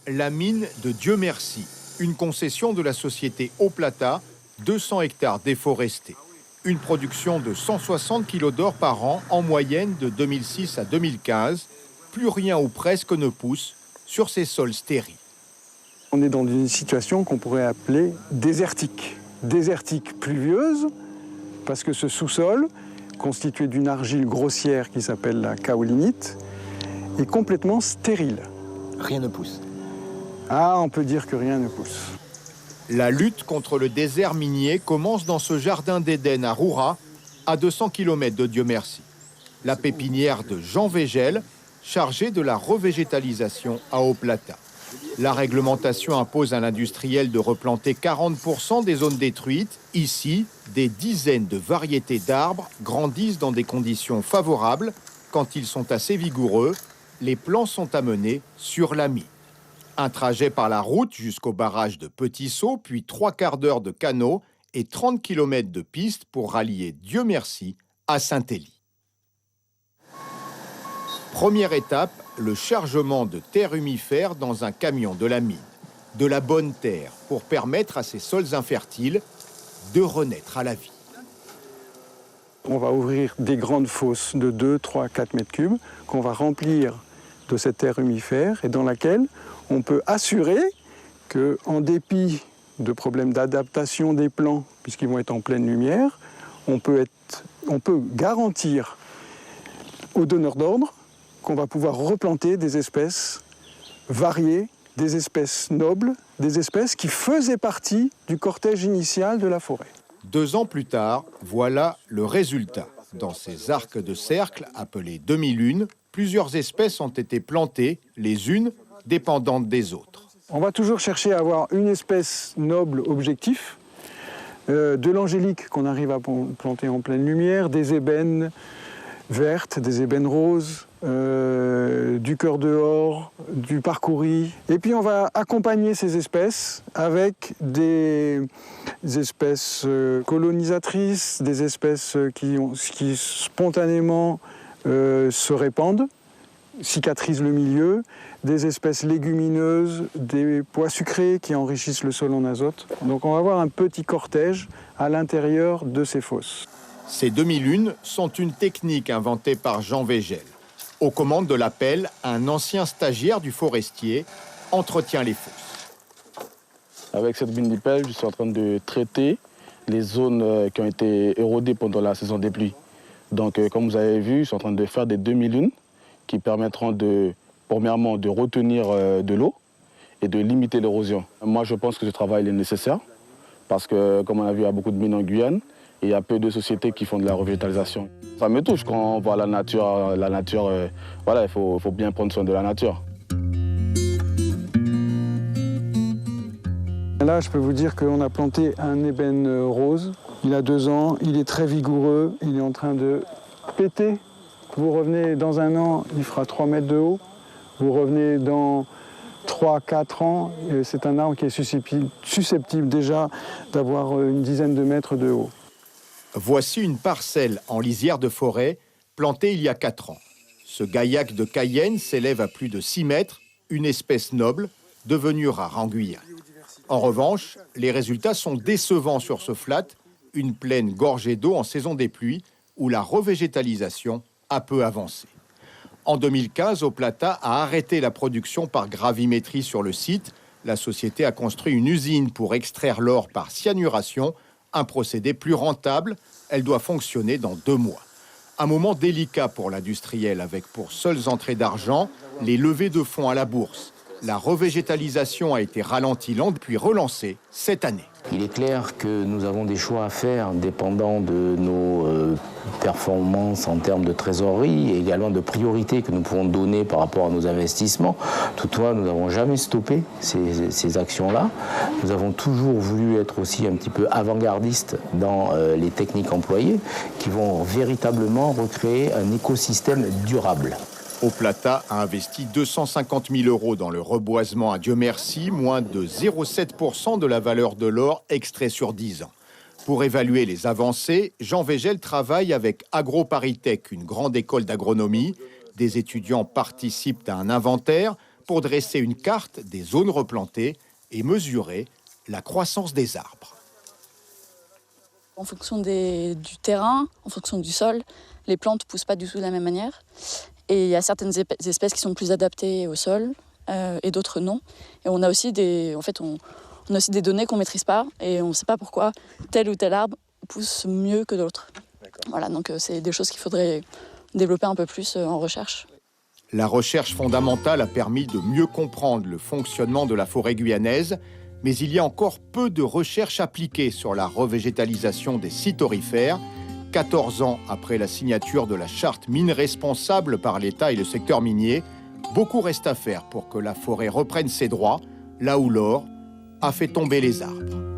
La mine de Dieu merci, une concession de la société Eau Plata, 200 hectares déforestés. Une production de 160 kg d'or par an en moyenne de 2006 à 2015. Plus rien ou presque ne pousse sur ces sols stériles. On est dans une situation qu'on pourrait appeler désertique. Désertique pluvieuse, parce que ce sous-sol, constitué d'une argile grossière qui s'appelle la kaolinite, est complètement stérile. Rien ne pousse. Ah, on peut dire que rien ne pousse. La lutte contre le désert minier commence dans ce jardin d'Éden à Roura, à 200 km de Dieu merci. La pépinière de Jean Végel, chargé de la revégétalisation à Eau Plata. La réglementation impose à l'industriel de replanter 40% des zones détruites. Ici, des dizaines de variétés d'arbres grandissent dans des conditions favorables. Quand ils sont assez vigoureux, les plants sont amenés sur la mine. Un trajet par la route jusqu'au barrage de Petit-Saut, puis 3/4 d'heure de canot et 30 km de piste pour rallier Dieu merci à Saint-Élie. Première étape, le chargement de terre humifère dans un camion de la mine. De la bonne terre pour permettre à ces sols infertiles de renaître à la vie. On va ouvrir des grandes fosses de 2, 3, 4 mètres cubes qu'on va remplir de cette terre humifère et dans laquelle on peut assurer qu'en dépit de problèmes d'adaptation des plants, puisqu'ils vont être en pleine lumière, on peut garantir aux donneurs d'ordre qu'on va pouvoir replanter des espèces variées, des espèces nobles, des espèces qui faisaient partie du cortège initial de la forêt. 2 ans plus tard, voilà le résultat. Dans ces arcs de cercle appelés demi-lunes, plusieurs espèces ont été plantées, les unes dépendantes des autres. On va toujours chercher à avoir une espèce noble objectif, de l'angélique qu'on arrive à planter en pleine lumière, des ébènes vertes, des ébènes roses, du cœur dehors, du parcouris. Et puis on va accompagner ces espèces avec des espèces colonisatrices, des espèces qui spontanément se répandent, cicatrisent le milieu, des espèces légumineuses, des pois sucrés qui enrichissent le sol en azote. Donc on va avoir un petit cortège à l'intérieur de ces fosses. Ces demi-lunes sont une technique inventée par Jean Végel. Aux commandes de l'appel, un ancien stagiaire du forestier entretient les fosses. Avec cette binipelle, je suis en train de traiter les zones qui ont été érodées pendant la saison des pluies. Donc, comme vous avez vu, je suis en train de faire des demi-lunes qui permettront premièrement, de retenir de l'eau et de limiter l'érosion. Moi, je pense que ce travail est nécessaire parce que, comme on a vu, il y a beaucoup de mines en Guyane et il y a peu de sociétés qui font de la revégétalisation. Ça me touche quand on voit la nature, voilà, il faut bien prendre soin de la nature. Là, je peux vous dire qu'on a planté un ébène rose. Il a 2 ans, il est très vigoureux, il est en train de péter. Vous revenez dans 1 an, il fera 3 mètres de haut. Vous revenez dans 3-4 ans, c'est un arbre qui est susceptible déjà d'avoir une dizaine de mètres de haut. Voici une parcelle en lisière de forêt plantée il y a 4 ans. Ce gaillac de Cayenne s'élève à plus de 6 mètres, une espèce noble devenue rare en Guyane. En revanche, les résultats sont décevants sur ce flat, une plaine gorgée d'eau en saison des pluies, où la revégétalisation a peu avancé. En 2015, Eau Plata a arrêté la production par gravimétrie sur le site. La société a construit une usine pour extraire l'or par cyanuration, un procédé plus rentable. Elle doit fonctionner dans 2 mois. Un moment délicat pour l'industriel avec pour seules entrées d'argent les levées de fonds à la bourse. La revégétalisation a été ralentie puis relancée cette année. Il est clair que nous avons des choix à faire dépendant de nos performances en termes de trésorerie et également de priorités que nous pouvons donner par rapport à nos investissements. Toutefois, nous n'avons jamais stoppé ces actions-là. Nous avons toujours voulu être aussi un petit peu avant-gardistes dans les techniques employées qui vont véritablement recréer un écosystème durable. Eau Plata a investi 250 000 € dans le reboisement à Dieu merci, moins de 0,7% de la valeur de l'or extrait sur 10 ans. Pour évaluer les avancées, Jean Végel travaille avec AgroParisTech, une grande école d'agronomie. Des étudiants participent à un inventaire pour dresser une carte des zones replantées et mesurer la croissance des arbres. En fonction du terrain, en fonction du sol, les plantes ne poussent pas du tout de la même manière. Et il y a certaines espèces qui sont plus adaptées au sol et d'autres non. Et on a aussi des données qu'on ne maîtrise pas et on ne sait pas pourquoi tel ou tel arbre pousse mieux que d'autres. Voilà, donc c'est des choses qu'il faudrait développer un peu plus en recherche. La recherche fondamentale a permis de mieux comprendre le fonctionnement de la forêt guyanaise, mais il y a encore peu de recherches appliquées sur la revégétalisation des sites aurifères. 14 ans après la signature de la charte mine responsable par l'État et le secteur minier, beaucoup reste à faire pour que la forêt reprenne ses droits, là où l'or a fait tomber les arbres.